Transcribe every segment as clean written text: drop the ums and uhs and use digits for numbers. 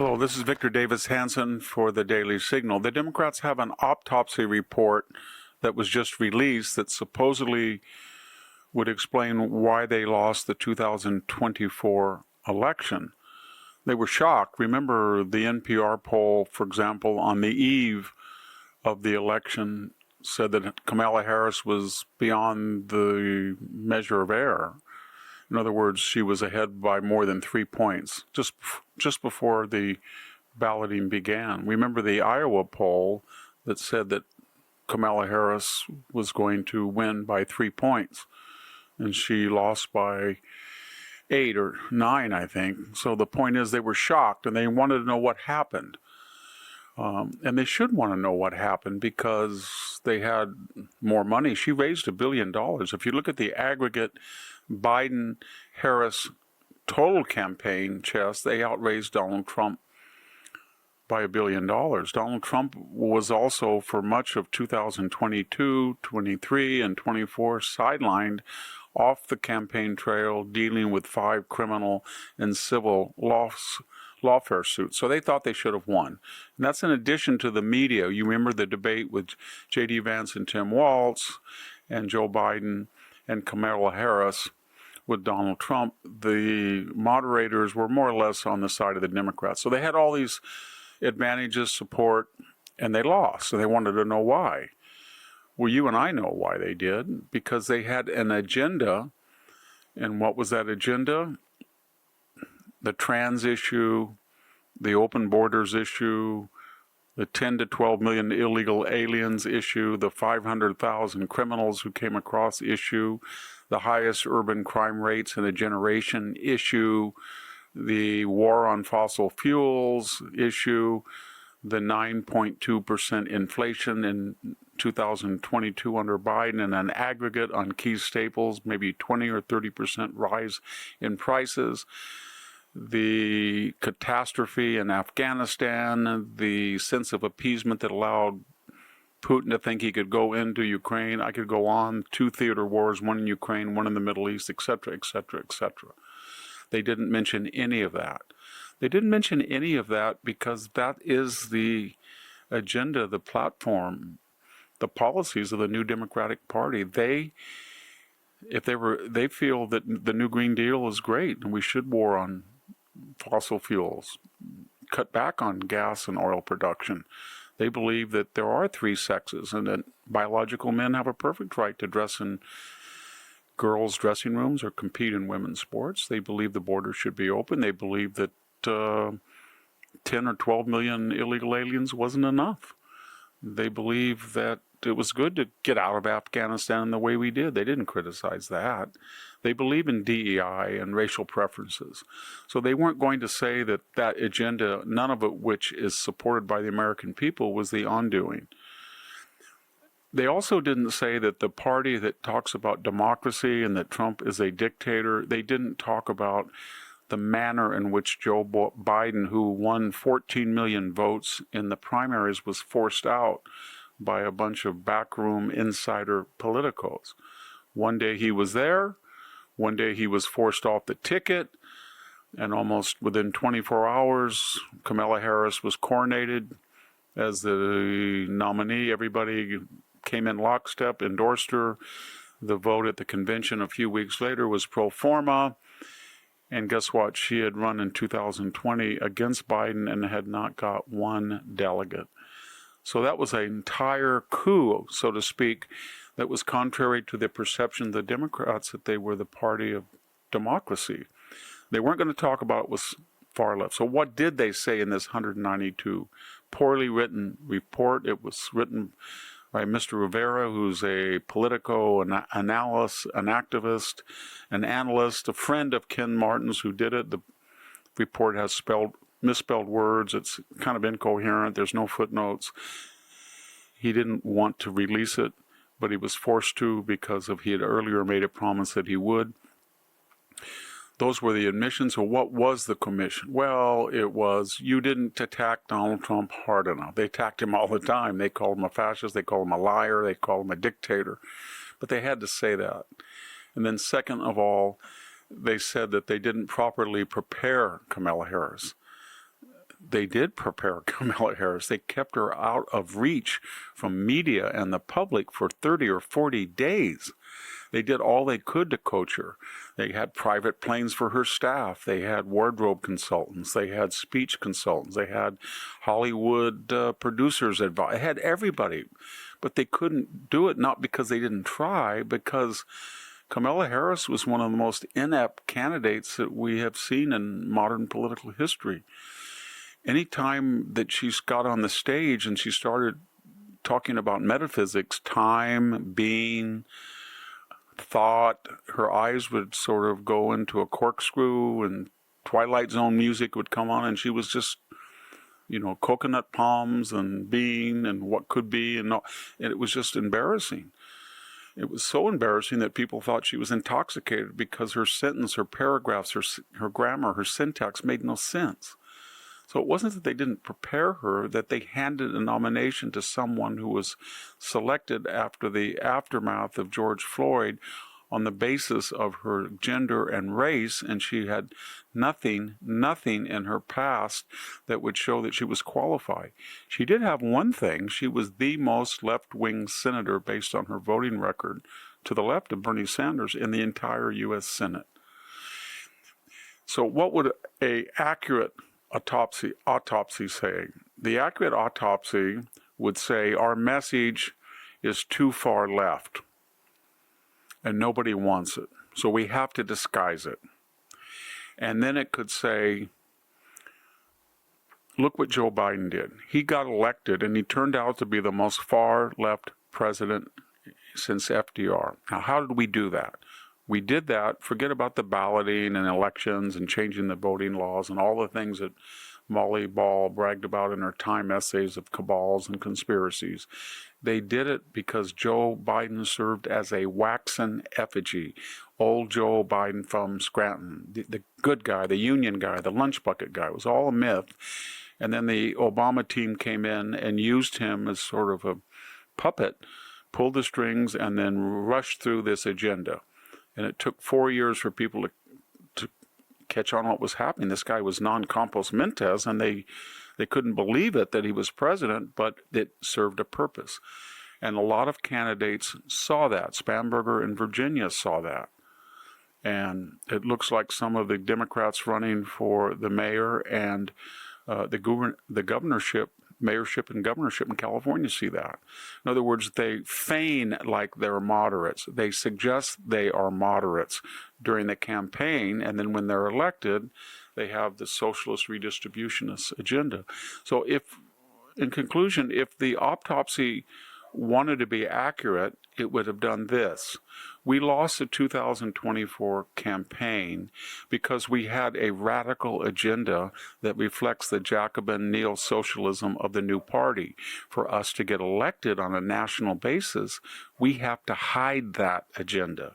Hello, this is Victor Davis Hanson for the Daily Signal. The Democrats have an autopsy report that was just released that supposedly would explain why they lost the 2024 election. They were shocked. Remember the NPR poll, for example, on the eve of the election said that Kamala Harris was beyond the measure of error. In other words, she was ahead by more than 3 points just before the balloting began. Remember the Iowa poll that said that Kamala Harris was going to win by 3 points, and she lost by 8 or 9, I think. So the point is they were shocked, and they wanted to know what happened. And they should want to know what happened because they had more money. She raised $1 billion. If you look at the aggregate Biden-Harris total campaign chest, they outraised Donald Trump by $1 billion. Donald Trump was also, for much of 2022, 23, and 24, sidelined off the campaign trail, dealing with 5 criminal and civil lawfare suits. So they thought they should have won. And that's in addition to the media. You remember the debate with J.D. Vance and Tim Walz and Joe Biden and Kamala Harris with Donald Trump. The moderators were more or less on the side of the Democrats. So they had all these advantages, support, and they lost. And they wanted to know why. Well, you and I know why they did, because they had an agenda. And what was that agenda? The trans issue, the open borders issue, the 10 to 12 million illegal aliens issue, the 500,000 criminals who came across issue, the highest urban crime rates in a generation issue, the war on fossil fuels issue, the 9.2% inflation in 2022 under Biden, and an aggregate on key staples, maybe 20 or 30% rise in prices, the catastrophe in Afghanistan, the sense of appeasement that allowed Putin to think he could go into Ukraine. I could go on, 2 theater wars, one in Ukraine, one in the Middle East, etc., etc., etc. They didn't mention any of that. They didn't mention any of that because that is the agenda, the platform, the policies of the new Democratic Party. They feel that the new Green Deal is great and we should war on fossil fuels, cut back on gas and oil production. They believe that there are 3 sexes and that biological men have a perfect right to dress in girls' dressing rooms or compete in women's sports. They believe the border should be open. They believe that 10 or 12 million illegal aliens wasn't enough. They believe that it was good to get out of Afghanistan the way we did. They didn't criticize that. They believe in DEI and racial preferences. So they weren't going to say that that agenda, none of it which is supported by the American people, was the undoing. They also didn't say that the party that talks about democracy and that Trump is a dictator, they didn't talk about the manner in which Joe Biden, who won 14 million votes in the primaries, was forced out by a bunch of backroom insider politicos. One day he was there, one day he was forced off the ticket, and almost within 24 hours, Kamala Harris was coronated as the nominee. Everybody came in lockstep, endorsed her. The vote at the convention a few weeks later was pro forma. And guess what? She had run in 2020 against Biden and had not got 1 delegate. So that was an entire coup, so to speak, that was contrary to the perception of the Democrats that they were the party of democracy. They weren't going to talk about it was far left. So what did they say in this 192 poorly written report? It was written by Mr. Rivera, who's a politico analyst, an activist, an analyst, a friend of Ken Martin's who did it. The report has misspelled words. It's kind of incoherent. There's no footnotes. He didn't want to release it, but he was forced to because he had earlier made a promise that he would. Those were the admissions. So what was the commission? Well, it was, you didn't attack Donald Trump hard enough. They attacked him all the time. They called him a fascist. They called him a liar. They called him a dictator. But they had to say that. And then second of all, they said that they didn't properly prepare Kamala Harris. they did prepare Kamala Harris. They kept her out of reach from media and the public for 30 or 40 days. They did all they could to coach her. They had private planes for her staff. They had wardrobe consultants. They had speech consultants. They had Hollywood producers advice. They had everybody. But they couldn't do it, not because they didn't try, because Kamala Harris was one of the most inept candidates that we have seen in modern political history. Any time that she's got on the stage and she started talking about metaphysics, time, being, thought, her eyes would sort of go into a corkscrew and Twilight Zone music would come on, and she was just, coconut palms and being and what could be, and it was just embarrassing. It was so embarrassing that people thought she was intoxicated because her sentence, her paragraphs, her grammar, her syntax made no sense. So it wasn't that they didn't prepare her, that they handed a nomination to someone who was selected after the aftermath of George Floyd on the basis of her gender and race, and she had nothing in her past that would show that she was qualified. She did have one thing. She was the most left-wing senator based on her voting record to the left of Bernie Sanders in the entire U.S. Senate. So what would an accurate autopsy say? The accurate autopsy would say our message is too far left and nobody wants it, so we have to disguise it. And then it could say, look what Joe Biden did. He got elected and he turned out to be the most far left president since FDR. Now, how did we do that? We did that, forget about the balloting and elections and changing the voting laws and all the things that Molly Ball bragged about in her Time essays of cabals and conspiracies. They did it because Joe Biden served as a waxen effigy. Old Joe Biden from Scranton, the good guy, the union guy, the lunch bucket guy, it was all a myth. And then the Obama team came in and used him as sort of a puppet, pulled the strings, and then rushed through this agenda. And it took 4 years for people to catch on what was happening. This guy was non-compos mentis, and they couldn't believe it that he was president, but it served a purpose. And a lot of candidates saw that. Spanberger in Virginia saw that. And it looks like some of the Democrats running for the mayor and the governorship, mayorship and governorship in California see that. In other words, they feign like they're moderates. They suggest they are moderates during the campaign, and then when they're elected, they have the socialist redistributionist agenda. So in conclusion, if the autopsy wanted to be accurate, it would have done this. We lost the 2024 campaign because we had a radical agenda that reflects the Jacobin neo-socialism of the new party. For us to get elected on a national basis, we have to hide that agenda.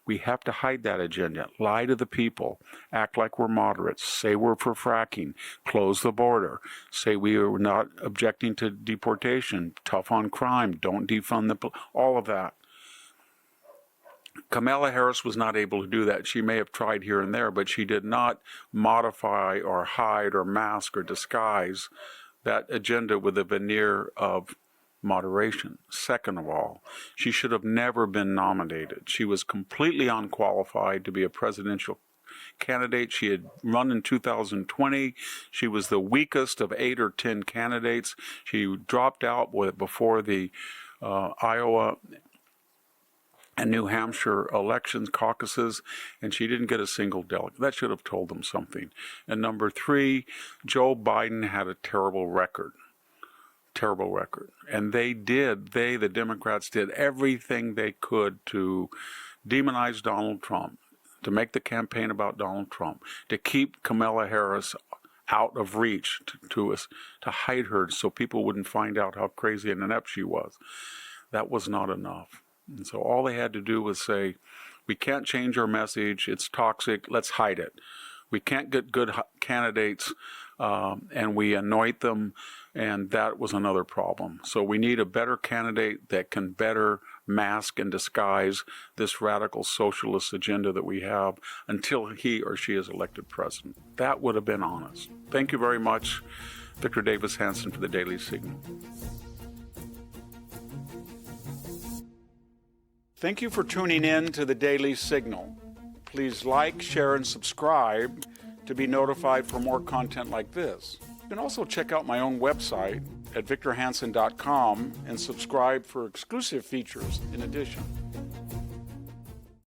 We have to hide that agenda, lie to the people, act like we're moderates, say we're for fracking, close the border, say we are not objecting to deportation, tough on crime, don't defund all of that. Kamala Harris was not able to do that. She may have tried here and there, but she did not modify or hide or mask or disguise that agenda with a veneer of moderation. Second of all, she should have never been nominated. She was completely unqualified to be a presidential candidate. She had run in 2020. She was the weakest of 8 or 10 candidates. She dropped out before the Iowa and New Hampshire elections caucuses, and she didn't get a single delegate. That should have told them something. And number 3, Joe Biden had a terrible record. And the Democrats did everything they could to demonize Donald Trump, to make the campaign about Donald Trump, to keep Kamala Harris out of reach, to hide her so people wouldn't find out how crazy and inept she was. That was not enough. And so all they had to do was say, we can't change our message, it's toxic, let's hide it. We can't get good candidates, and we anoint them, and that was another problem. So we need a better candidate that can better mask and disguise this radical socialist agenda that we have until he or she is elected president. That would have been honest. Thank you very much. Victor Davis Hanson for the Daily Signal. Thank you for tuning in to the Daily Signal. Please like, share, and subscribe to be notified for more content like this. You can also check out my own website at victorhanson.com and subscribe for exclusive features in addition.